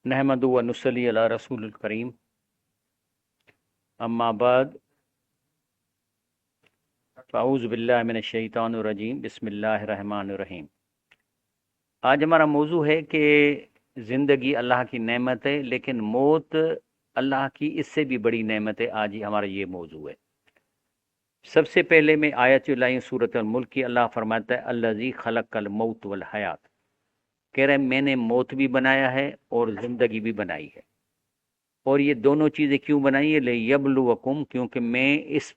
नहमदु व नुसल्ली अला रसूलिल करीम, अम्मा बाद, फ़अऊज़ु बिल्लाहि मिनश शैतानिर रजीम, बिस्मिल्लाहिर रहमानिर रहीम। आज हमारा मौजू है कि ज़िंदगी अल्लाह की नेमत है, लेकिन मौत अल्लाह की इससे भी बड़ी नेमत है। आज ही हमारा ये मौजू है। सबसे पहले मैं आयत लाई सूरत अल मुल्क की। अल्लाह फरमाता है अल्लज़ी खलक़ल मौत वल हयात, कह रहे मैंने मौत भी बनाया है और ज़िंदगी भी बनाई है। और ये दोनों चीज़ें क्यों बनाई है? लियब्लुवकुम, क्योंकि मैं इस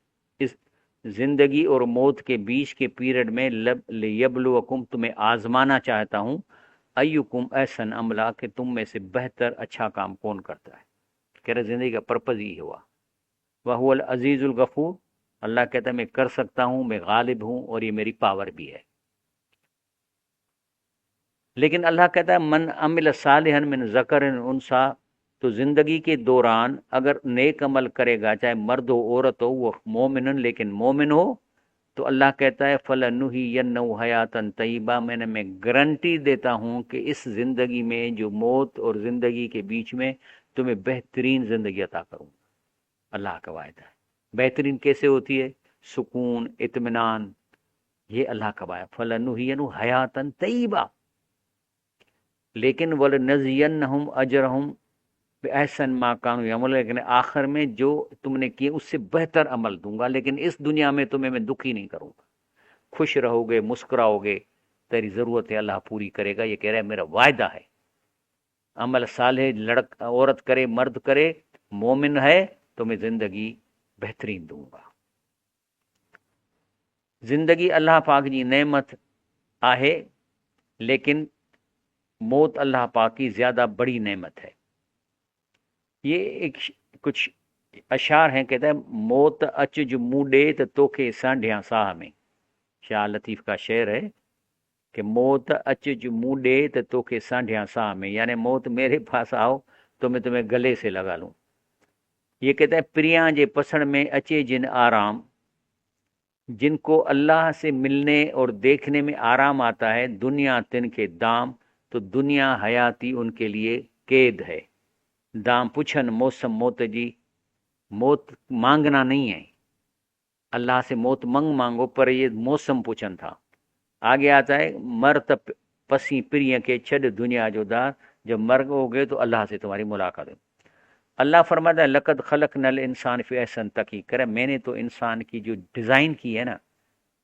ज़िंदगी और मौत के बीच के पीरियड में लियब्लुवकुम, तुम्हें आजमाना चाहता हूँ। अय्युकुम अहसन अमला, कि तुम में से बेहतर अच्छा काम कौन करता है। कह रहे ज़िंदगी का पर्पज़ ही हुआ। वह हुवल अज़ीज़ुल गफ़ूर, अल्लाह कहता है मैं कर सकता हूँ, मैं गालिब हूँ और ये मेरी पावर भी है। लेकिन अल्लाह कहता है मन अमिल सालिहन मिन ज़करिन उनसा, तो ज़िंदगी के दौरान अगर नेक अमल करेगा, चाहे मर्द हो औरत हो, वो मोमिन लेकिन मोमिन हो, तो अल्लाह कहता है फलनुहियन्नहु हयातन तय्यबा, मैं गारंटी देता हूँ कि इस ज़िंदगी में जो मौत और ज़िंदगी के बीच में तुम्हें बेहतरीन ज़िंदगी अता करूँ। अल्लाह का वायदा है। बेहतरीन कैसे होती है? सुकून, इत्मीनान, ये अल्लाह का वायदा। फलनुहियन्नहु हयातन तय्यबा, लेकिन वलनज़ियन्नहुम अजरहुम एहसन मा कानू यमल, लेकिन आखिर में जो तुमने किए उससे बेहतर अमल दूंगा। लेकिन इस दुनिया में तुम्हें मैं दुखी नहीं करूंगा, खुश रहोगे, मुस्कुराओगे, तेरी ज़रूरत है अल्लाह पूरी करेगा। ये कह रहा है मेरा वायदा है। अमल साले लड़क औरत करे मर्द करे, मोमिन है तो मैं ज़िंदगी बेहतरीन दूंगा। ज़िंदगी अल्लाह पाक जी नेमत आहे, लेकिन मौत अल्लाह पाक की ज़्यादा बड़ी नेमत है। ये एक कुछ अशार हैं, कहता है मौत अच जो मूडे तो तोखे सांढिया साह में। शाह लतीफ़ का शेर है कि मौत अच जो मूडे तो तोखे सांढिया साह में, यानी मौत मेरे पास आओ तो मैं तुम्हें गले से लगा लूं। ये कहता है प्रिया जे पसण में अचे जिन आराम, जिनको अल्लाह से मिलने और देखने में आराम आता है, दुनिया तिन के दाम, तो दुनिया हयाती उनके लिए कैद है। दाम पुछन मौसम मौत जी, मौत मांगना नहीं है, अल्लाह से मौत मांगो, पर ये मौसम पूछन था। आगे आता है मरत पसी प्रिय के छड दुनिया जो दार, जब मर हो गए तो अल्लाह से तुम्हारी मुलाकात है। अल्लाह फरमाता है लक़द खलक़नल इंसान फ़ी अहसन तक़वीम, करे मैंने तो इंसान की जो डिज़ाइन की है ना,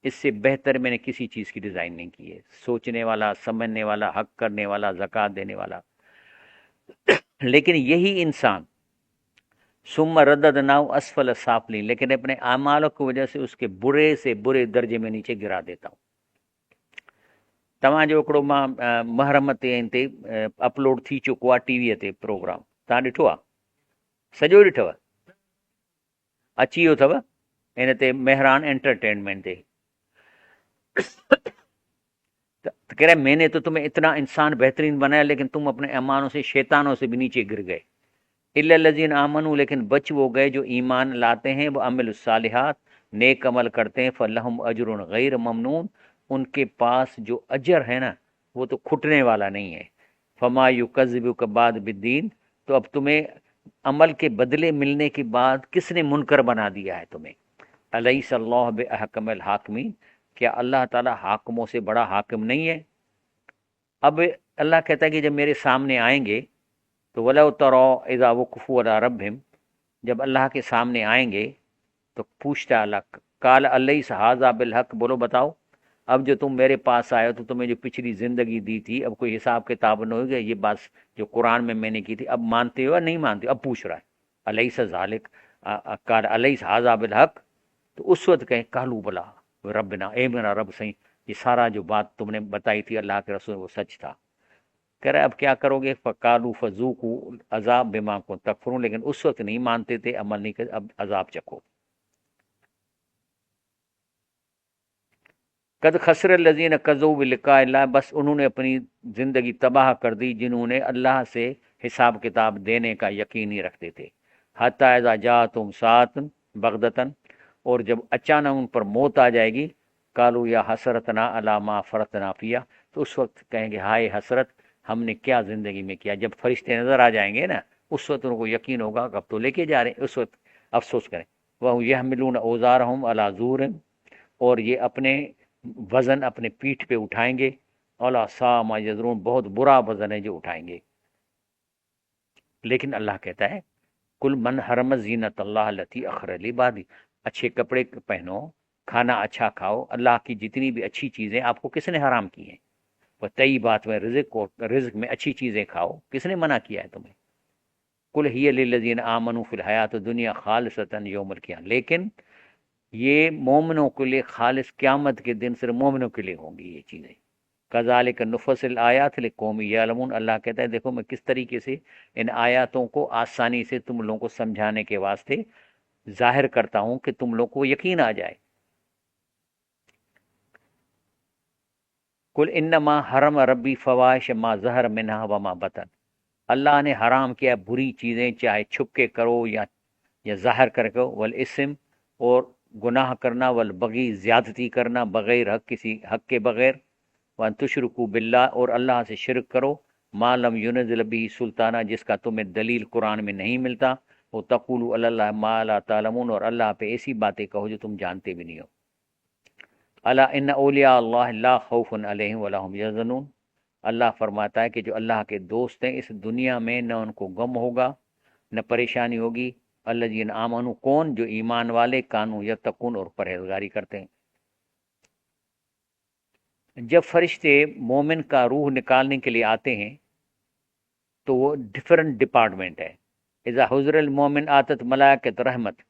इससे बेहतर मैंने किसी चीज़ की डिज़ाइन नहीं की है। सोचने वाला, समझने वाला, हक करने वाला, ज़कात देने वाला। लेकिन यही इंसान सुम्मा रद्ददनाहु अस्फल साफलिन, लेकिन अपने आमालों की वजह से उसके बुरे से बुरे दर्जे में नीचे गिरा देता हूँ। तव्हांजो हिकिड़ो मां महरम ते इन ते अपलोड थी चुको आहे टीवीअ ते प्रोग्राम, तव्हां ॾिठो आहे? सॼो ॾिठव? अची वियो अथव इन ते मेहरान एंटरटेनमेंट ते। तो कह रहा है मैंने तो तुम्हें इतना इंसान बेहतरीन बनाया, लेकिन तुम अपने ईमानों से, शैतानों से भी नीचे गिर गए। इल्लल्लज़ीन आमनू, लेकिन बच वो गए जो ईमान लाते हैं, वो अमिलुस सालिहात, नेक अमल करते हैं, फलहुम अजरुन गैर ममनून, उनके पास जो अजर है ना, वो तो खुटने वाला नहीं है। फमा युकज़्ज़िबुक बाद बिद्दीन, तो अब तुम्हें अमल के बदले मिलने के बाद किसने मुनकर बना दिया है तुम्हें? अलैहिस्सल्लाहु बिअहकमिल हाकिमीन, क्या अल्लाह ताला हाकिमों से बड़ा हाकिम नहीं है? अब अल्लाह कहता है कि जब मेरे सामने आएंगे तो वलौ तरा इज़ा वक़फ़ू अला रब्बिहिम, जब अल्लाह के सामने आएंगे तो पूछता अल्लाह, काल अलैस हाज़ा बिल हक़, बोलो बताओ अब जो तुम मेरे पास आए हो तो तुम्हें जो पिछली ज़िंदगी दी थी, अब कोई हिसाब किताब न हो गया? ये बात जो कुरान में मैंने की थी, अब मानते हो या नहीं मानते? अब पूछ रहा है अलैस ज़ालिक, काल अलैस हाज़ा बिल हक़। तो उस वक्त कहें कालू बला रब्बना, ए मेरा रब सही, ये सारा जो बात तुमने बताई थी अल्लाह के रसूल, वो सच था। कह रहा है अब क्या करोगे? फ़कालू फ़ज़ूक़ू अज़ाब बिमा कुन्तुम तकफ़ुरून, लेकिन उस वक्त नहीं मानते थे, अमल नहीं कर, अब अजाब चखो। कद खसर लज़ीन कज़्ज़बू बिलिक़ाइ अल्लाह, बस उन्होंने अपनी ज़िंदगी तबाह कर दी जिन्होंने अल्लाह से हिसाब किताब देने का यकीन नहीं रखते थे। हत्ता इज़ा जाअतहुम साअतुन बग़ततन, और जब अचानक उन पर मौत आ जाएगी, कालू या हसरतना अला मा फ़रतना फ़ीहा, तो उस वक्त कहेंगे हाय हसरत, ہم نے کیا زندگی میں کیا. جب فرشتے نظر آ جائیں گے نا اس وقت ان کو یقین ہوگا کہ اب تو لے کے جا رہے ہیں. اس وقت افسوس کریں. وہ یحملون اوزارہم علی ظہور، اور یہ اپنے وزن اپنے پیٹھ پہ اٹھائیں گے. الا ساء ما یزرون، بہت برا وزن ہے جو اٹھائیں گے. لیکن اللہ کہتا ہے کل من حرم زینت اللہ التی اخرج لعبادی، اچھے کپڑے پہنو، کھانا اچھا کھاؤ، اللہ کی جتنی بھی اچھی چیزیں آپ کو کس نے حرام کی ہیں. وہ طیبات میں رزق، اور رزق میں اچھی چیزیں کھاؤ، کس نے منع کیا ہے تمہیں. کل ہی للذین آمنوا فی الحیات الدنیا خالصتا یوم القیامہ، لیکن یہ مومنوں کے لیے خالص قیامت کے دن صرف مومنوں کے لیے ہوں گی یہ چیزیں. کذالک نفصل آیات لقوم یعلمون، اللہ کہتا ہے دیکھو میں کس طریقے سے ان آیاتوں کو آسانی سے تم لوگوں کو سمجھانے کے واسطے ظاہر کرتا ہوں کہ تم لوگ کو یقین آ جائے. کل انما حرم ربی فواحش ما ظہر منہا وما بطن، اللہ نے حرام کیا بری چیزیں چاہے چھپ کے کرو یا ظاہر کر کے، والاسم اور گناہ کرنا، والبغی زیادتی کرنا بغیر حق، کسی حق کے بغیر، وان تشرکوا باللہ اور اللہ سے شرک کرو، ما لم ینزل به سلطانہ جس کا تمہیں دلیل قرآن میں نہیں ملتا، وہ تقولوا علی اللہ ما لا تعلمون اور اللہ پہ ایسی باتیں کہو جو تم جانتے بھی نہیں ہو. الا ان اولیاء اللہ لا خوف علیہم ولا هم یحزنون، اللہ فرماتا ہے کہ جو اللہ کے دوست ہیں اس دنیا میں نہ ان کو غم ہوگا نہ پریشانی ہوگی. الذین آمنوا، کون؟ جو ایمان والے، کانوا یتقون اور پرہیزگاری کرتے ہیں. جب فرشتے مومن کا روح نکالنے کے لیے آتے ہیں تو وہ ڈفرنٹ ڈپارٹمنٹ ہے. اذا حضر المومن آتت ملائکۃ رحمت،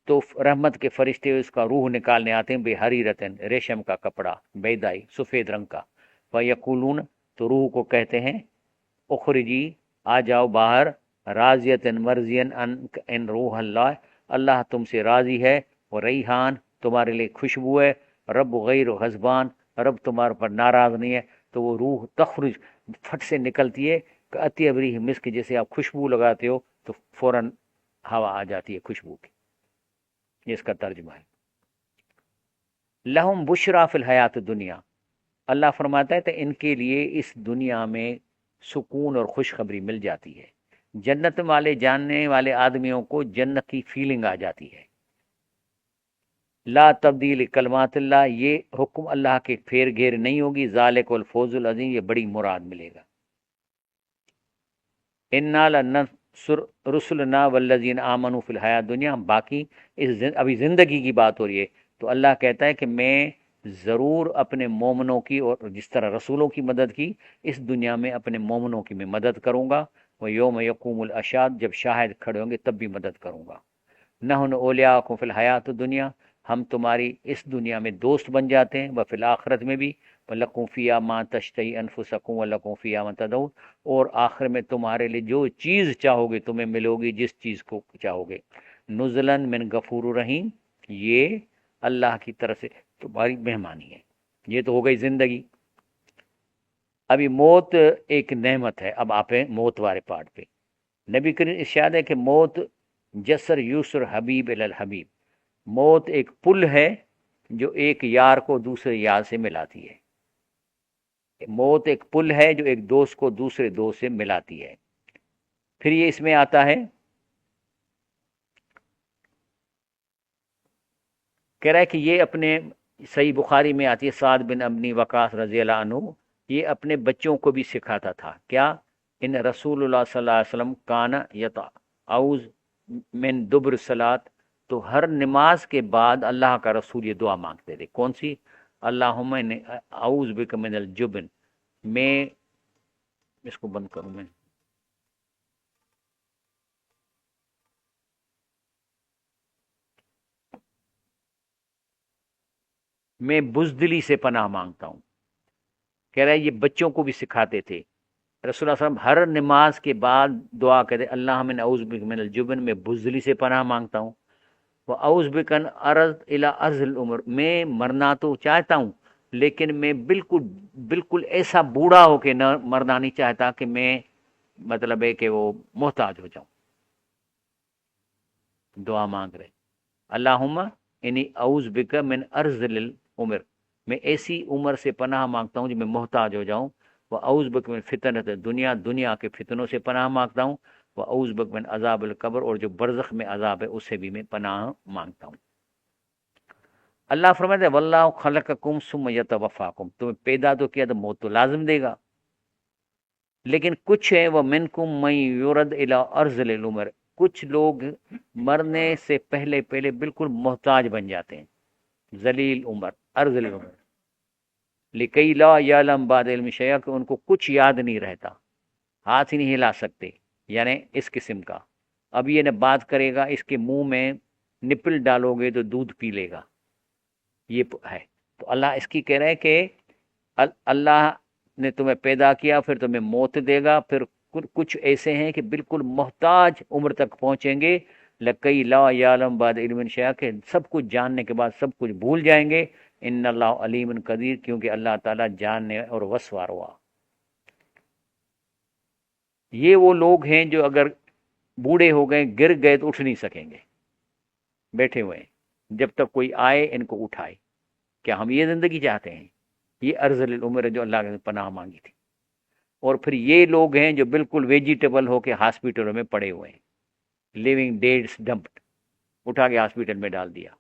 تو رحمت کے فرشتے اس کا روح نکالنے آتے ہیں. بے حریرتن، ریشم کا کپڑا، بیدائی سفید رنگ کا. فیقولون، تو روح کو کہتے ہیں اخرجی، آ جاؤ باہر، راضیتن مرضین ان روح اللہ، اللہ تم سے راضی ہے، وہ ریحان تمہارے لیے خوشبو ہے، رب غیر غضبان، رب تمہارے پر ناراض نہیں ہے. تو وہ روح تخرج، پھٹ سے نکلتی ہے کہ اطیب ریح مسک، جیسے آپ خوشبو لگاتے ہو تو فوراً ہوا آ جاتی ہے خوشبو کی. یہ اس کا ترجمہ ہے. لہم بشرا فی الحیات دنیا، اللہ فرماتا ہے کہ ان کے لیے اس دنیا میں سکون اور خوشخبری مل جاتی ہے. جنت والے جاننے والے آدمیوں کو جنت کی فیلنگ آ جاتی ہے. لا تبدیل کلمات اللہ، یہ حکم اللہ کے پھیر گھیر نہیں ہوگی. ذالک الفوز العظیم، یہ بڑی مراد ملے گا. انا لننصر رسلنا والذین آمنوا فی الحیات دنیا، باقی ابھی زندگی کی بات ہو رہی ہے تو اللہ کہتا ہے کہ میں ضرور اپنے مومنوں کی، اور جس طرح رسولوں کی مدد کی، اس دنیا میں اپنے مومنوں کی میں مدد کروں گا. وہ یوم یقوم الاشہاد، جب شاہد کھڑے ہوں گے تب بھی مدد کروں گا. نحن اولیاءکم فی الحیات دنیا، ہم تمہاری اس دنیا میں دوست بن جاتے ہیں. وفی الآخرت میں بھی، وَلَکُمْ فِیہا مَا تَشْتَہِی أَنفُسُکُمْ وَلَکُمْ فِیہا مَا تَدْعُونَ، اور آخر میں تمہارے لیے جو چیز چاہو گے تمہیں ملو گی، جس چیز کو چاہو گے. نزلاً من غفور الرحیم، یہ اللہ کی طرف سے تمہاری مہمانی ہے. یہ تو ہو گئی زندگی. ابھی موت ایک نعمت ہے. اب آپ ہیں موت والے پارٹ پہ. نبی کریم ارشاد ہے کہ موت جسر یسر حبیب الی الحبیب، موت ایک پل ہے جو ایک یار کو دوسرے یار سے ملاتی ہے. موت ایک پل ہے جو ایک دوست کو دوسرے دوست سے ملاتی ہے. پھر یہ اس میں آتا ہے، کہہ رہا ہے کہ یہ اپنے صحیح بخاری میں آتی ہے، سعد بن ابنی وقاص رضی اللہ عنہ یہ اپنے بچوں کو بھی سکھاتا تھا. کیا؟ ان رسول اللہ صلی اللہ علیہ وسلم کان یتعوذ من دبر الصلاۃ، تو ہر نماز کے بعد اللہ کا رسول یہ دعا مانگتے تھے. کون سی؟ اللہم انی اعوذ بک من الجبن. میں اس کو بند کروں، میں بزدلی سے پناہ مانگتا ہوں. کہہ رہا ہے یہ بچوں کو بھی سکھاتے تھے. رسول اللہ صلی اللہ علیہ وسلم ہر نماز کے بعد دعا کہتے اللہ من اعوذ بک من الجبن، میں بزدلی سے پناہ مانگتا ہوں. وہ اعوذ بک ان ارض الی ارض العمر، میں مرنا تو چاہتا ہوں لیکن میں بالکل ایسا بوڑھا ہو کے نہ مرنا نہیں چاہتا کہ میں مطلب ہے کہ وہ محتاج ہو جاؤں. دعا مانگ رہے اللہم انی اعوذ بک من ارذل العمر، میں ایسی عمر سے پناہ مانگتا ہوں جو میں محتاج ہو جاؤں. व औज़ बिक मिन फितनत दुनिया, दुनिया के फितनों से पनाह मांगता हूँ, व औज़ बिक मिन अज़ाबिल कब्र, और जो बरज़ख में अजाब है उससे भी मैं पनाह मांगता हूँ। अल्लाह फरमाते हैं वल्लाहु खलक़कुम सुम्मा यतवफ़्फ़ाकुम, तुम्हें पैदा तो किया तो मौत तो लाजिम देगा, लेकिन कुछ है वह मिनकुम मई युरद इला अर्ज़िल उमर, कुछ लोग मरने से पहले पहले बिल्कुल मोहताज बन जाते हैं, जलील उमर, अर्ज़िल उमर, लिकई ला यालम बाद इल्म शैया, कि उनको कुछ याद नहीं रहता, हाथ ही नहीं हिला सकते, यानी इस किस्म का। अब ये न बात करेगा, इसके मुंह में निपल डालोगे तो दूध पी लेगा, ये है। तो अल्लाह इसकी कह रहे हैं कि अल्लाह ने तुम्हें पैदा किया, फिर तुम्हें मौत देगा, फिर कुछ ऐसे हैं कि बिल्कुल मोहताज उम्र तक पहुंचेंगे, लकई ला यालम बाद इल्मिन शैया, के सब कुछ जानने के बाद सब कुछ भूल जाएंगे। इन्नल्लाहु अलीमुन कदीर, क्योंकि अल्लाह ताला जानने और वसवार हुआ। ये वो लोग हैं जो अगर बूढ़े हो गए, गिर गए तो उठ नहीं सकेंगे, बैठे हुए हैं, जब तक कोई आए इनको उठाए। क्या हम ये जिंदगी चाहते हैं? ये अर्ज़ल उम्र है जो अल्लाह ने पनाह मांगी थी। और फिर ये लोग हैं जो बिल्कुल वेजिटेबल होके हॉस्पिटलों में पड़े हुए हैं, लिविंग डेड्स डंप्ड, उठा के हॉस्पिटल में डाल दिया।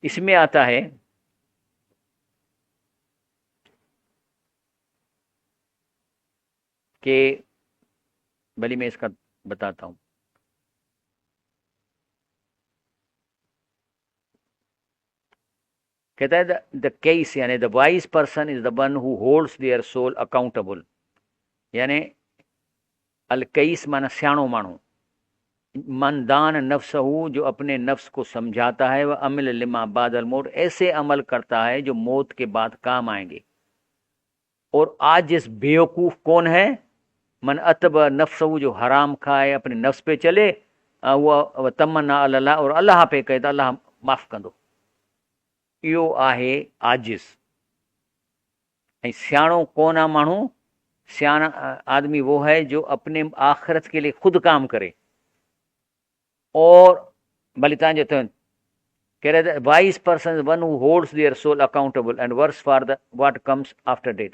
इसमें आता है कि भली मैं इसका बताता हूं, कहता है द केस, यानी the wise person is the one who holds their soul accountable, यानी अल कईस माना सियाणो मानू, मनदान नफ्सहू, जो अपने नफ्स को समझाता है, वह अमिल लिमा बादल मौत, ऐसे अमल करता है जो मौत के बाद काम आएंगे। और आज जिस बेवकूफ कौन है? मन अतब नफ्सहू, जो हराम खाए, अपने नफ्स पे चले, वह तमन्ना अल्लाह, और अल्लाह पे कहे तो अल्लाह माफ़ कंदो। इहो आहे आजिज़। ऐं सियाणो कौन आहे माण्हू? सियाणा आदमी वो है जो अपने आखिरत के लिए खुद काम करे। और भली तव्हांजो कह रहे थे wise person one who holds their soul accountable and works for the what comes after death,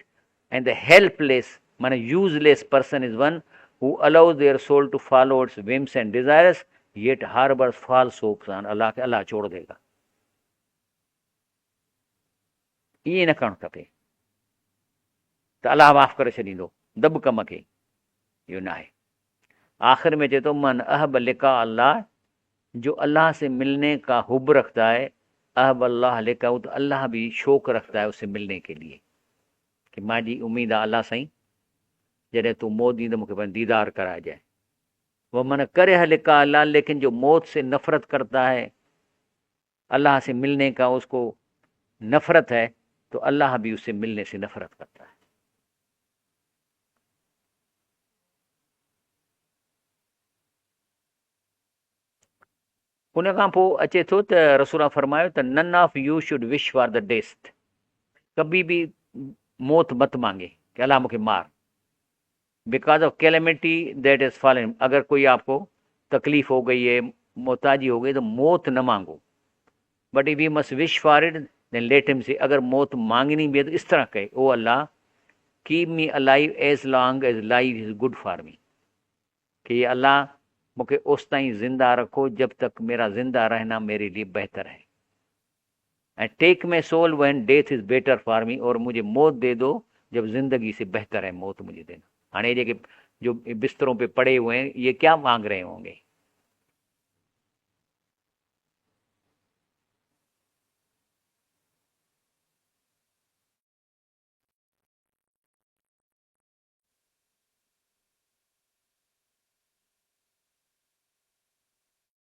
and the helpless माने useless person is one who allows their soul to follow its whims and desires, yet harbours false hopes on अल्लाह, के अल्लाह छोड़ देगा। ईअं न करणु खपे त अल्लाह माफ़ करे छॾींदो, दब कम खे, इहो न आहे। आखिर में चए थो मन अहब लिका अल्लाह, जो अल्लाह से मिलने का हुब रखता है, अहब अल्लाह लिका, तो अल्लाह भी शौक़ रखता है उससे मिलने के लिए, कि मुंहिंजी उम्मीद आहे अल्लाह साईं जॾहिं तूं मौत ॾींदो मूंखे पंहिंजो दीदार कराइजांइ। वो मन करे लिका अल्लाह, लेकिन जो मौत से नफरत करता है, अल्लाह से मिलने का उसको नफरत है, तो अल्लाह भी उससे मिलने से नफरत करता है। उन खां पोइ अचे थो त रसूल फरमायो त none of you should wish for the death, कभी भी मौत मत मांगे कि अल्लाह मूंखे मार, because of calamity that is fallen, अगर कोई आपको तकलीफ हो गई है, मोहताजी हो गई, तो मौत न मांगो। But if you must wish for it then let him say, अगर मौत मांगनी भी है तो इस तरह कहे, ओ अल्लाह keep me alive as long as life is good for me, कि ये अल्लाह मुझे उस ताईं जिंदा रखो जब तक मेरा जिंदा रहना मेरे लिए बेहतर है। And take my soul when death is better for me, और मुझे मौत दे दो जब जिंदगी से बेहतर है मौत मुझे देना। हाँ ये जो बिस्तरों पे पड़े हुए हैं, ये क्या मांग रहे होंगे?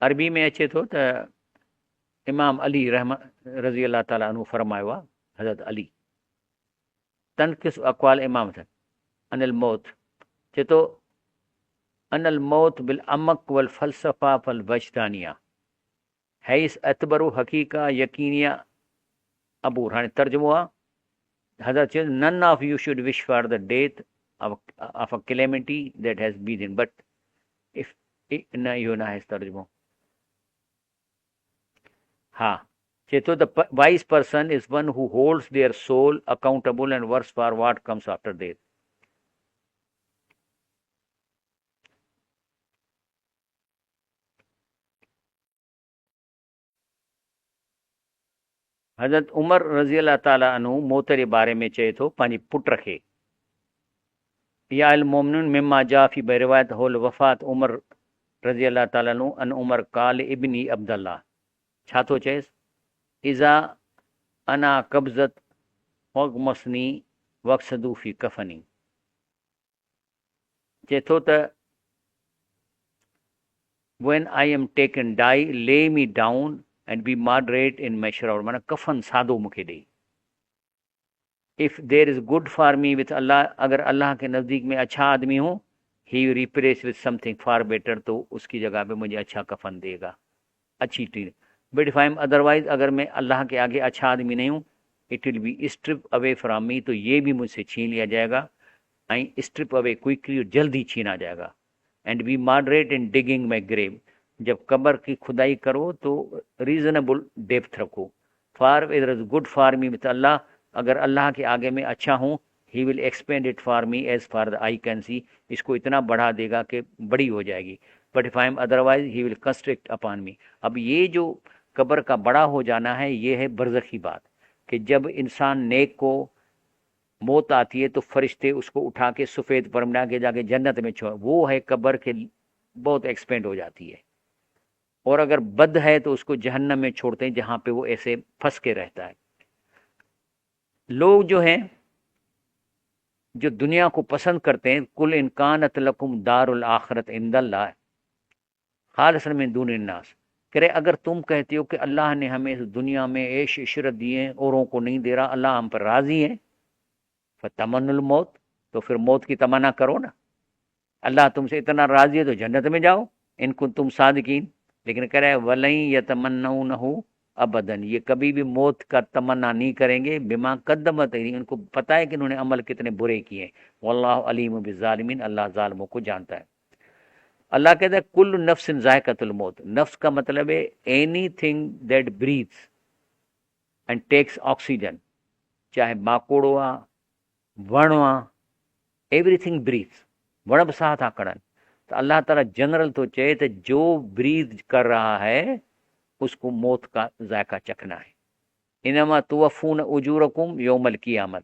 अरबी में अचे थो त इमाम अली रज़ी अल्लाह ताला अन्हु फरमायो आहे, हज़रत अली तनकिस अक़वाल इमाम अथनि अनिल मौत, चए थो अनल मौत बिल अमक वल फ़लसफ़ा फल वजदानिया हैस अतबरु हक़ीक़ा यकीनिया अबूर। हाणे तर्जुमो आहे, हज़रत चयो none of you should wish for the death of a calamity that has been in, but if न, इहो न आहे तर्जुमो। हाँ, Cheto, the wise person is one who holds their soul accountable and works for what comes after death. हज़रत उमर रज़ी अल्लाह ताला अन्हु मौत जे बारे में चए थो पंहिंजी पुट खे, या अल मोमिनुन मिम्मा जा फी रिवायत होल वफ़ात उमर रज़ी अल्लाह ताला अन्हु अन उमर काल इब्नी अब्दुल्लाह, छा थो चएसि, इज़ा अना कब्ज़त वग़मसनी वक़सदू फी कफ़नी, चए थो त when I am taken die lay me down and be moderate in my shroud, माना कफ़न सादो मूंखे ॾे. If there is good for me with Allah, अगर अल्लाह के नज़दीक में अच्छा आदमी हूँ, he replace with something far better, तो उसकी जगह पे मुझे अच्छा कफन देगा, अच्छी treat. But if I am otherwise, अगर मैं अल्लाह के आगे अच्छा आदमी नहीं हूँ, it will be strip away from me, तो ये भी मुझसे छीन लिया जाएगा. आई स्ट्रिप अवे क्विकली, जल्दी छीना जाएगा. And be moderate in digging my grave, जब कब्र की खुदाई करो तो रीजनेबल डेप्थ रखो. फार इधर is good for me with अल्लाह, अगर अल्लाह के आगे में अच्छा हूँ, he will expand it for me as far the I can see, इसको इतना बढ़ा देगा कि बड़ी हो जाएगी. But if I am otherwise he will constrict upon me. अब ये जो कब्र का बड़ा हो जाना है, ये है बरज़खी बात, कि जब इंसान नेक को मौत आती है तो फरिश्ते उसको उठा के सफ़ेद पर बना के जाके जन्नत में छोड़, वो है कब्र के बहुत एक्सपेंड हो जाती है. और अगर बद है तो उसको जहन्नम में छोड़ते हैं, जहाँ पे वो ऐसे फंस के रहता है. लोग जो हैं, जो दुनिया को पसंद करते हैं, कुल इनकानत लकुम दारुल आखिरत इंदल्लाह खालिसन मिन दूनिन नास, करे अगर तुम कहते हो कि अल्लाह ने हमें इस दुनिया में ऐश इशरत दिए हैं, औरों को नहीं दे रहा, अल्लाह हम पर राज़ी है, फतमन्नुल मौत, तो फिर मौत की तमन्ना करो ना. अल्लाह तुमसे इतना राज़ी है तो जन्नत में जाओ, इनको तुम सादिकीन. लेकिन कह रहे हैं वलई यतमन्नऊनहु अबदन, ये कभी भी मौत का तमन्ना नहीं करेंगे, बिमा कद्दमत, उनको पता है कि उन्होंने अमल कितने बुरे किए. वल्लाहु अलीम बिज़ालिमीन, अल्लाह ज़ालिमों को जानता है. अल्लाह कहता है कुल्लु नफ्सिन ज़ायक़तुल मौत. नफ्स का मतलब है anything that breathes and takes oxygen, चाहे माकोड़ो आहे, वण आहे, एवरीथिंग ब्रीथ्स, वण बि साह था खणनि. तो अल्लाह ताला जनरल तो चए तो जो ब्रीथ कर रहा है उसको मौत का जायका चखना है. इनमा तुवफ़ून उजूरकुम यौमल क़ियामत,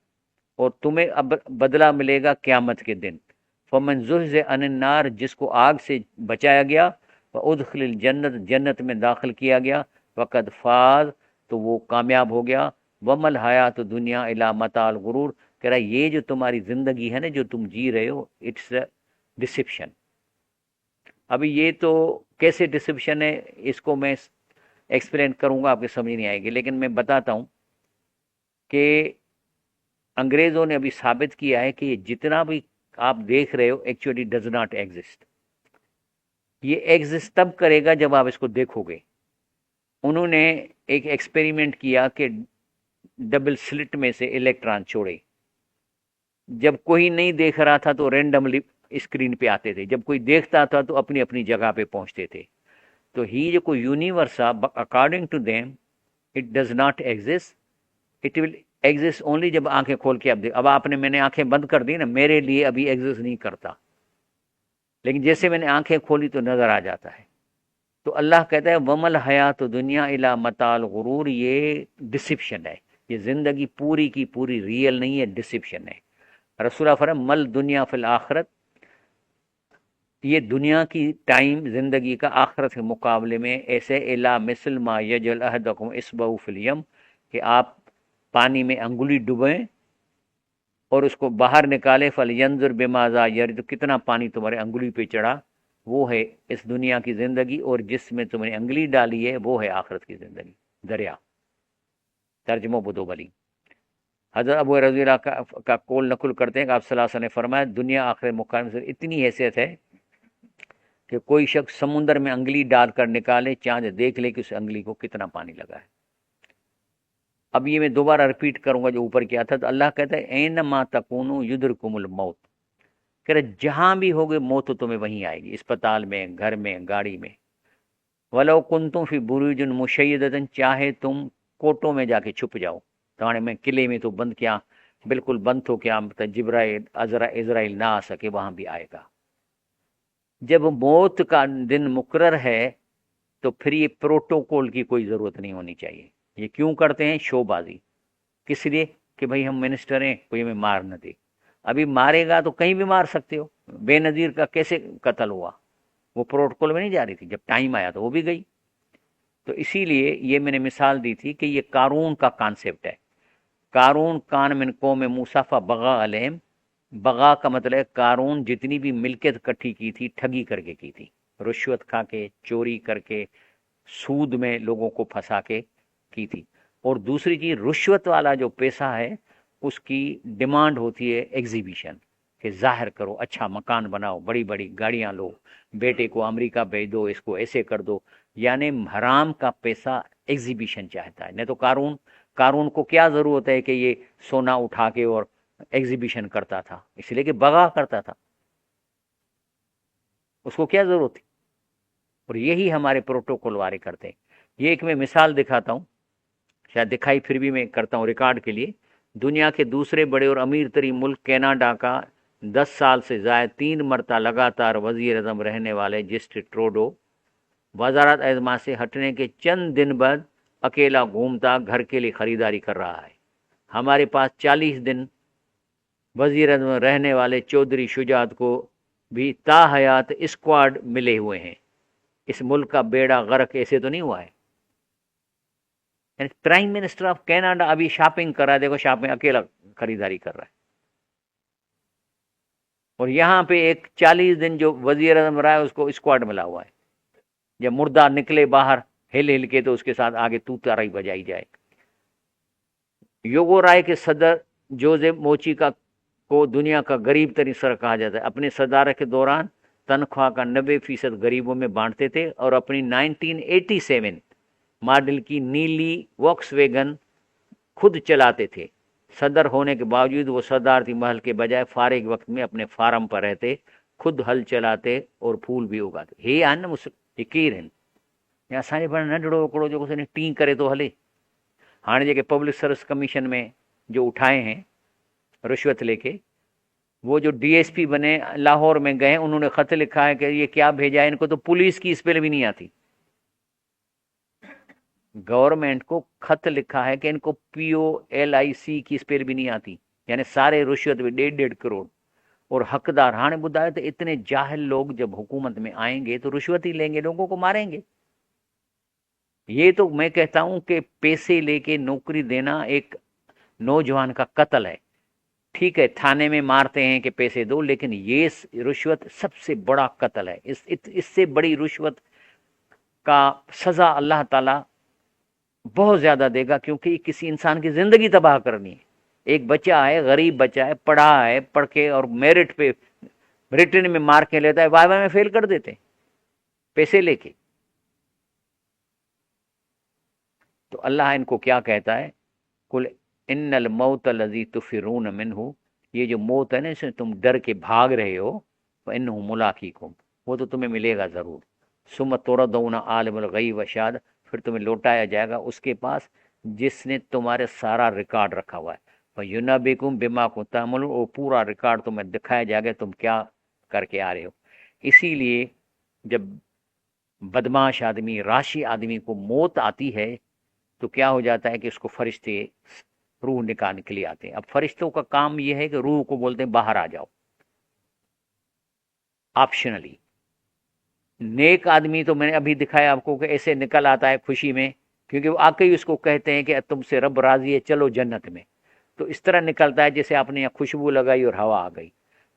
और तुम्हें अब बदला मिलेगा क़यामत के दिन. फमन ज़ुहज़िह अनिन नार, जिसको आग से बचाया गया, व उदखिल जन्नत, जन्नत में दाखिल किया गया, फ़क़द फ़ाज़, तो वो कामयाब हो गया. वमल हयात दुनिया इला मताल गुरूर, कह रहा ये जो तुम्हारी ज़िंदगी है ना, जो तुम जी रहे हो, इट्स अ डिसेप्शन. अभी ये तो कैसे डिसेप्शन है, इसको मैं एक्सप्लेन करूंगा, आपके समझ नहीं आएगी, लेकिन मैं बताता हूं कि अंग्रेज़ों ने अभी साबित किया है कि ये जितना भी आप देख रहे हो एक्चुअली डज नॉट एग्जिस्ट. ये एग्जिस्ट तब करेगा जब आप इसको देखोगे. उन्होंने एक एक्सपेरिमेंट किया कि डबल स्लिट में से इलेक्ट्रॉन छोड़े. जब कोई नहीं देख रहा था तो रेंडमली स्क्रीन पे आते थे, जब कोई देखता था तो अपनी अपनी जगह पे पहुंचते थे. तो ही जो कोई universe according to them it does not exist, it will exist only जब आंखें खोल के आप देख. अब आपने, मैंने आंखें बंद कर दी ना, मेरे लिए अभी एग्जिस्ट नहीं करता, लेकिन जैसे मैंने आंखें खोली तो नजर आ जाता है. तो अल्लाह कहता है वमल हयात दुनिया इला मताल गुरूर, ये डिसिप्शन है, ये जिंदगी पूरी की पूरी रियल नहीं है, डिसिप्शन है. रसूल फरमाया मल दुनिया फिल आखरत, ये दुनिया की टाइम जिंदगी का आखरत के मुकाबले में ऐसे इला मिसल मा यजल अहदकुम इसबहु फिल यम, कि आप पानी में अंगुली डुबें और उसको बाहर निकाले, फल यंजुर बेमाजा यर, तो कितना पानी तुम्हारे अंगुली पे चढ़ा, वो है इस दुनिया की ज़िंदगी, और जिसमें तुमने अंगुली डाली है वो है आखिरत की ज़िंदगी, दरिया. तर्जुमो बुदो बली. हज़रत अबू रज़ी का कौल नकुल करते हैं कि आप सल्लल्लाहु अलैहि वसल्लम ने फरमाया दुनिया आखिर मुकाम से इतनी हैसियत है कि कोई शख्स समुंदर में अंगुली डाल कर निकाले, चांद देख ले कि उस अंगुली को कितना पानी लगा है. अब ये मैं दोबारा रिपीट करूंगा जो ऊपर किया था. तो अल्लाह कहता है ऐन मा तकूनु युदरकुमुल मौत, कह रहे जहां भी होगे मौत तो तुम्हें वहीं आएगी, अस्पताल में, घर में, गाड़ी में. वलो कुंतुम फी बुरूजिन मुशय्यदतन, चाहे तुम कोटों में जाके छुप जाओ। तो हाणे मैं किले में तो बंद किया, बिल्कुल बंद तो क्या, त जिब्राइल इज़राइल ना आ सके, वहां भी आएगा। जब मौत का दिन मुकर्रर है तो फिर ये प्रोटोकॉल की कोई ज़रूरत नहीं होनी चाहिए। ये क्यों करते हैं? शोबाजी। किस लिए? कि भाई हम मिनिस्टर हैं, कोई हमें मार न दे। अभी मारेगा तो कहीं भी मार सकते हो। बेनज़ीर का कैसे कत्ल हुआ? वो प्रोटोकॉल में नहीं जा रही थी, जब टाइम आया तो वो भी गई। तो इसीलिए ये मैंने मिसाल दी थी कि ये कारून का कॉन्सेप्ट है। कारून कान मिन कौम मूसा बगा अलैहिम। बगा का मतलब है कारून जितनी भी मिल्कियत इकट्ठी की थी, ठगी करके की थी, रुश्वत खा के, चोरी करके, सूद में लोगों को फंसा के की थी। और दूसरी चीज, रुश्वत वाला जो पैसा है उसकी डिमांड होती है एग्जीबिशन, कि जाहिर करो, अच्छा मकान बनाओ, बड़ी बड़ी गाड़ियां लो, बेटे को अमेरिका भेज दो, इसको ऐसे कर दो। यानी हराम का पैसा एग्जीबिशन चाहता है। नहीं तो कारून, कारून को क्या जरूरत है कि ये सोना उठा के और एग्जीबिशन करता था? इसलिए कि बगा करता था, उसको क्या जरूरत थी? और यही हमारे प्रोटोकॉल वाले करते हैं। ये एक मैं मिसाल दिखाता हूँ, शायद दिखाई फिर भी मैं करता हूँ रिकॉर्ड के लिए। दुनिया के दूसरे बड़े और अमीर तरीन मुल्क कनाडा का 10 साल से ज़ायद 3 मरता लगातार वज़ीर आज़म रहने वाले जस्टिन ट्रूडो वज़ारत एज़मा से हटने के चंद दिन बाद अकेला घूमता घर के लिए ख़रीदारी कर रहा है। हमारे पास 40 दिन वज़ीर आज़म रहने वाले चौधरी शुजात को भी ताहयात स्क्वाड मिले हुए हैं। इस मुल्क का बेड़ा गर्क ऐसे तो नहीं हुआ है। प्राइम मिनिस्टर ऑफ कनाडा अभी शॉपिंग कर रहा है, देखो शॉपिंग अकेला खरीदारी कर रहा है। और यहाँ पे एक 40 दिन जो वजीर आजम रहा है उसको स्क्वाड मिला हुआ है। जब मुर्दा निकले बाहर हिल हिल के तो उसके साथ आगे तूताराई बजाई जाए। योगो राय के सदर जोसेफ मोचिका को दुनिया का गरीब तरीन सर कहा जाता है। अपने सदारत के दौरान तनख्वाह का 90% गरीबों में बांटते थे और अपनी 1987 मॉडल की नीली वॉक्सवैगन खुद चलाते थे। सदर होने के बावजूद वो सदारती महल के बजाय फारिग वक्त में अपने फार्म पर रहते, खुद हल चलाते और फूल भी उगाते। हे आहिनि न फ़क़ीर आहिनि। या असांजे पाण नंढड़ो हिकिड़ो जेको असांजे टी करे थो हले। हाणे जेके पब्लिक सर्विस कमीशन में जो उठाए हैं रिश्वत लेके, वो जो डीएसपी बने लाहौर में गए, उन्होंने खत लिखा है कि ये क्या भेजा है, इनको तो पुलिस की स्पेल भी नहीं आती। गवर्नमेंट को खत लिखा है कि इनको POLIC की स्पेल भी नहीं आती। यानी सारे रिश्वत में 1.5 करोड़ और हकदार। हाणे ॿुधायो तो इतने जाहिल लोग जब हुकूमत में आएंगे तो रिश्वत ही लेंगे, लोगों को मारेंगे। ये तो मैं कहता हूं कि पैसे लेके नौकरी देना एक नौजवान का कत्ल है। ठीक है, थाने में मारते हैं कि पैसे दो, लेकिन ये रिश्वत सबसे बड़ा कत्ल है। इससे बड़ी रिश्वत का सजा अल्लाह ताला बहुत ज्यादा देगा, क्योंकि किसी इंसान की जिंदगी तबाह करनी है। एक बच्चा है, गरीब बच्चा है, पढ़ा है, पढ़ के और मेरिट पे रिटर्न में मार्क के लेता है, वाइवा में फेल कर देते पैसे लेके। तो अल्लाह इनको क्या कहता है? कुल इन्नल मौत लज़ी तुफिरून मिन्हु, ये जो मौत है ना, इसमें तुम डर के भाग रहे हो, इन्नहु मुलाक़ीकुम, वो तो तुम्हें मिलेगा जरूर। सुम्मा तुरदौना आलिमुल गैब व शहादा, फिर तुम्हें लौटाया जाएगा उसके पास जिसने तुम्हारे सारा रिकॉर्ड रखा हुआ है। युनब्बिकुम बिमा कुंतुम तामलून, वो पूरा रिकॉर्ड तुम्हें दिखाया जाएगा तुम क्या करके आ रहे हो। इसीलिए जब बदमाश आदमी, राशि आदमी को मौत आती है तो क्या हो जाता है कि उसको फरिश्ते रूह निकालने के लिए आते हैं। अब फरिश्तों का काम यह है कि रूह को बोलते हैं बाहर आ जाओ, ऑप्शनली। नेक आदमी तो मैंने अभी दिखाया आपको कि ऐसे निकल आता है खुशी में, क्योंकि वो आके ही उसको कहते हैं कि तुमसे रब राजी है, चलो जन्नत में। तो इस तरह निकलता है जैसे आपने यहाँ खुशबू लगाई और हवा आ गई।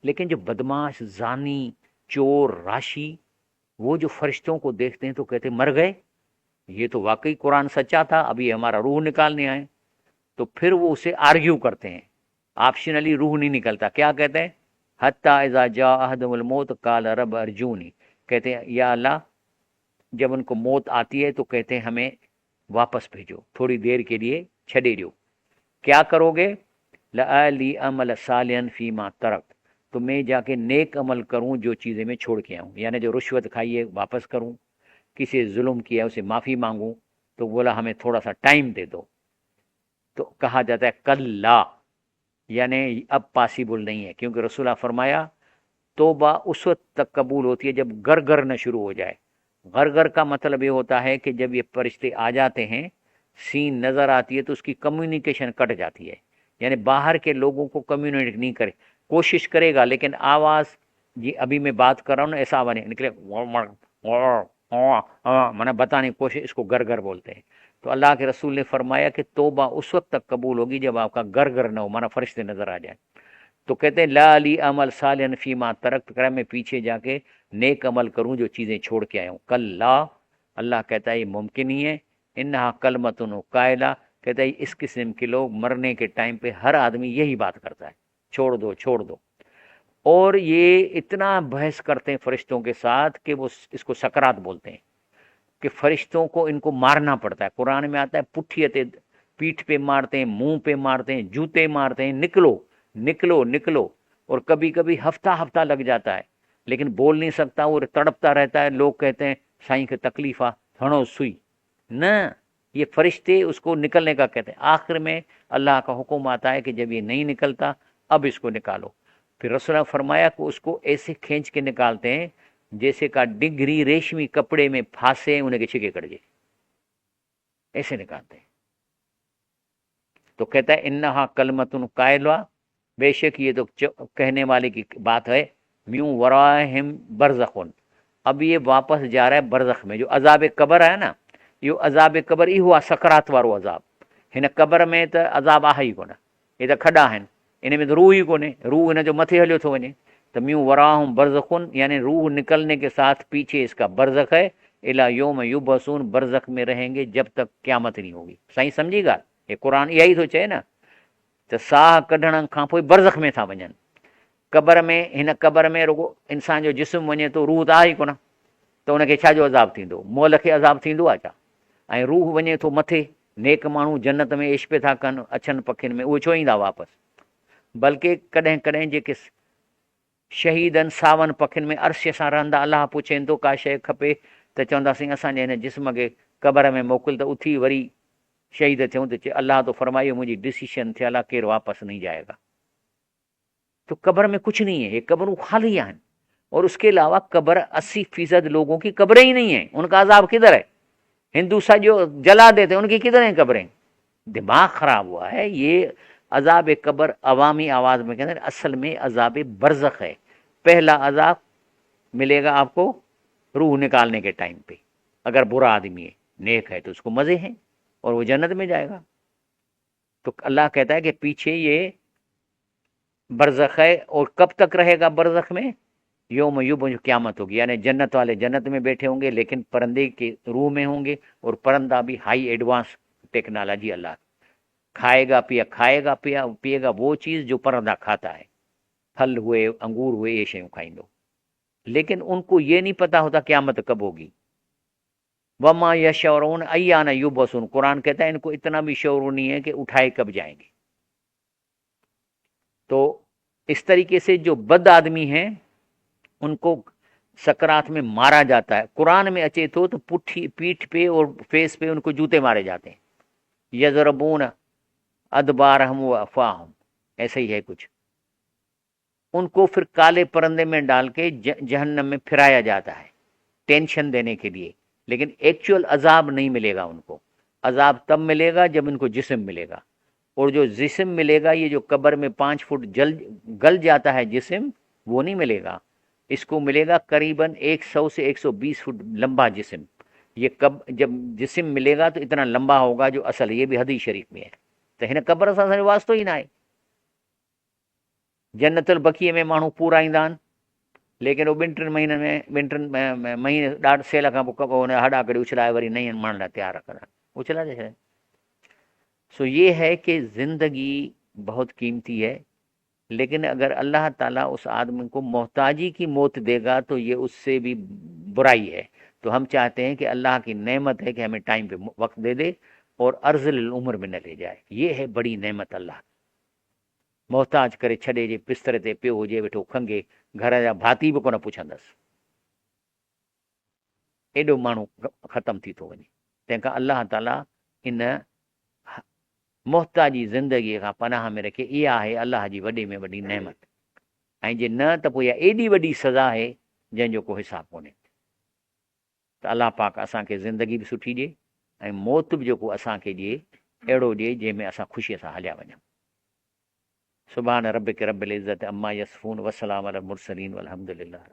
लेकिन जो बदमाश, जानी, चोर, राशि, वो जो फरिश्तों को देखते हैं तो कहते मर गए, ये तो वाकई कुरान सच्चा था, अभी हमारा रूह निकालने आए। तो फिर वो उसे आर्ग्यू करते हैं, ऑप्शनली रूह नहीं निकलता। क्या कहते हैं? हत्ता इज़ा जा अहदुल मौत काल रब अर्जूनी, कहते हैं या अल्लाह, जब उनको मौत आती है तो कहते हैं हमें वापस भेजो, थोड़ी देर के लिए छड़े दो। क्या करोगे? लअली अमल सालियन फीमा तरक, तो मैं जाके नेक अमल करूं जो चीज़ें मैं छोड़ के आऊँ। यानी जो रुश्वत खाई है वापस करूं, किसी जुल्म किया उसे माफ़ी मांगूं। तो बोला हमें थोड़ा सा टाइम दे दो। تو کہا جاتا ہے کلا، یعنی اب پاسبل نہیں ہے، کیونکہ رسول اللہ فرمایا توبہ اس وقت تک قبول ہوتی ہے جب گر گر نہ شروع ہو جائے۔ گر گر کا مطلب یہ ہوتا ہے کہ جب یہ فرشتے آ جاتے ہیں، سین نظر آتی ہے تو اس کی کمیونیکیشن کٹ جاتی ہے، یعنی باہر کے لوگوں کو کمیونیکیٹ نہیں کرے، کوشش کرے گا لیکن آواز، جی ابھی میں بات کر رہا ہوں نا ایسا آواز نہیں نکلے، میں نے بتانے کی کوشش، اس کو گر گر بولتے ہیں۔ تو اللہ کے رسول نے فرمایا کہ توبہ اس وقت تک قبول ہوگی جب آپ کا گر گر نہ ہو، مانا فرشتے نظر آ جائیں۔ تو کہتے ہیں لا علی عمل صالحا فیما ترکت، کرا میں پیچھے جا کے نیک عمل کروں جو چیزیں چھوڑ کے آیا ہوں۔ کلا، اللہ کہتا ہے یہ ممکن ہی ہے، انہا کلمتن قائلہ، کہتا ہے اس قسم کے لوگ مرنے کے ٹائم پہ ہر آدمی یہی بات کرتا ہے، چھوڑ دو چھوڑ دو۔ اور یہ اتنا بحث کرتے ہیں فرشتوں کے ساتھ کہ وہ اس کو سکرات بولتے ہیں، کہ فرشتوں کو ان کو مارنا پڑتا ہے۔ قرآن میں آتا ہے پٹھیتے پیٹھ پہ مارتے ہیں، منہ پہ مارتے ہیں، جوتے مارتے ہیں، نکلو نکلو نکلو، اور کبھی کبھی ہفتہ ہفتہ لگ جاتا ہے لیکن بول نہیں سکتا، وہ تڑپتا رہتا ہے۔ لوگ کہتے ہیں سائیں کے تکلیف آ تھنو سوئی نہ، یہ فرشتے اس کو نکلنے کا کہتے ہیں۔ آخر میں اللہ کا حکم آتا ہے کہ جب یہ نہیں نکلتا اب اس کو نکالو۔ پھر رسول اللہ فرمایا کہ اس کو ایسے کھینچ کے نکالتے ہیں جیسے کا ڈگری ریشمی کپڑے میں پھانسے انہیں کے چھکے کٹ گئے، ایسے نکالتے ہیں۔ تو کہتا ہے انہا کلمتن قائلہ، بے شک یہ تو کہنے والے کی بات ہے، میوں وراہم برزخن، اب یہ واپس جا رہا ہے برزخ میں۔ جو عذاب قبر ہے نا، یہ عذاب قبر ہی ہوا سکرات وارو عذاب، ہن قبر میں تو عذاب آہا ہی کون، یہ تو کھڈا ہیں، ان میں تو روح ہی کونے، روح ان جو متھے ہلیو تھو ونے۔ تو میوں وراہم برزخن، یعنی روح نکلنے کے ساتھ پیچھے اس کا برزخ ہے، الی یوم یبعثون، برزخ میں رہیں گے جب تک قیامت نہیں ہوگی۔ صحیح سمجھی گا، یہ قرآن یہی تو چاہے نا، تو ساہ کڈھن کھان پوئی برزخ میں تھا ونجن۔ قبر میں، ہن قبر میں رگو انسان جو جسم ونے تو روح تو آ ہی کونا، تو ان کے چھا جو عذاب تھیندو، مول کے عذاب تھیندو آ چھا؟ ऐं रूह वञे थो मथे، नेक माण्हू जन्नत में इश्क पिया था कनि अछनि पखियुनि में, उहे छो ईंदा वापसि? बल्कि कॾहिं कॾहिं जेके शहीदनि सावनि पखियुनि में अर्श सां रहंदा, अलाह पुछेनि थो का शइ खपे त चवंदासीं असांजे हिन जिस्म खे क़बर में मोकिल, त उथी वरी शहीद थियूं त अल्लाह तो फरमाए मुंहिंजी डिसीशन थियल आहे, केरु वापसि नहीं जाएगा। तो कब्र में कुछ नहीं है, ये कब्रों खाली हैं। और उसके अलावा कब्र 80% लोगों की कब्रें ही नहीं है, उनका अजाब किधर है? हिंदू सा जो जला देते हैं उनकी किधर हैं कब्रें? दिमाग खराब हुआ है। ये अजाब कब्र अवामी आवाज में कहते हैं, असल में अजाब बरज़ख है। पहला अजाब मिलेगा आपको रूह निकालने के टाइम पे, अगर बुरा आदमी है, नेक है तो उसको मजे हैं और वो जन्नत में जाएगा। तो अल्लाह कहता है कि पीछे ये बरज़ख है, और कब तक रहेगा बरज़ख में? योम युब, जो क़यामत होगी, यानी जन्नत वाले जन्नत में बैठे होंगे लेकिन परंदे के रूह में होंगे, और परंदा भी हाई एडवांस टेक्नोलॉजी। अल्लाह खाएगा पिएगा वो चीज़ जो परंदा खाता है, फल हुए, अंगूर हुए, ये शयूं खाईंदो। लेकिन उनको ये नहीं पता होता क़यामत कब होगी। वमा यशऊरून अय्याना युबसून, कुरान कहता है इनको इतना भी शऊर नहीं है कि उठाए कब जाएंगे। तो इस तरीके से जो बद आदमी हैं उनको सकरात में मारा जाता है। कुरान में अचे तो पुठी पीठ पे और फेस पे उनको जूते मारे जाते हैं। यजरबून अदबारहम व अफवाहम, ऐसे ही है कुछ। उनको फिर काले परंदे में डाल के जहन्नम में फिराया जाता है टेंशन देने के लिए, लेकिन एक्चुअल अजाब नहीं मिलेगा उनको। अजाब तब मिलेगा जब इनको जिस्म मिलेगा, और जो जिस्म मिलेगा, ये जो कब्र में 5 फुट गल जाता है जिस्म, वो नहीं मिलेगा। इसको मिलेगा करीबन 100 से 120 फुट लंबा जिस्म। ये कब जब जिस्म मिलेगा तो इतना लंबा होगा जो असल, ये भी हदीस शरीफ में है। तो हिन कब्र सां वास्तो ही ना आहे। जन्नतुल बकीअ में माण्हू पूरा ईंदा आहिनि, लेकिन वो 2-3 महीननि में महीने ॾाढ सेल खां पोइ हुन हॾा करे उछलाए वरी नई माण्हुनि लाइ तयारु कंदा आहिनि, उछलाए छॾनि। सो ये है कि ज़िंदगी बहुत कीमती है, लेकिन अगर अल्लाह ताला उस आदमी को मोहताजी की मौत देगा तो ये उससे भी बुराई है। तो हम चाहते हैं कि अल्लाह की नेमत है कि हमें टाइम पे वक्त दे दे और अर्ज़ल उम्र में न ले जाए। ये है बड़ी नेमत अल्लाह। मोहताज करे छॾे जे बिस्तर ते पियो हुजे वेठो खंगे, घर जा भाती बि कोन पुछंदसि, एॾो माण्हू ख़तमु थी थो वञे। तंहिंखां अल्लाह ताला इन मुहताजी ज़िंदगीअ खां पनाह में रखे, इहा आहे अलाह जी वॾे में वॾी नेमत। ऐं जे न त पोइ इहा एॾी वॾी सज़ा आहे जंहिंजो को हिसाबु कोन्हे। त अलाह पाक असांखे ज़िंदगी बि सुठी ॾिए ऐं मौत बि जेको असांखे ॾिए अहिड़ो ॾिए जंहिंमें असां ख़ुशीअ सां हलिया वञूं। सुभान रबिक रब्बिल इज़्ज़ति अम्मा यसिफून वसलाम अलल मुरसलीन वल्हम्दुलिल्लाह।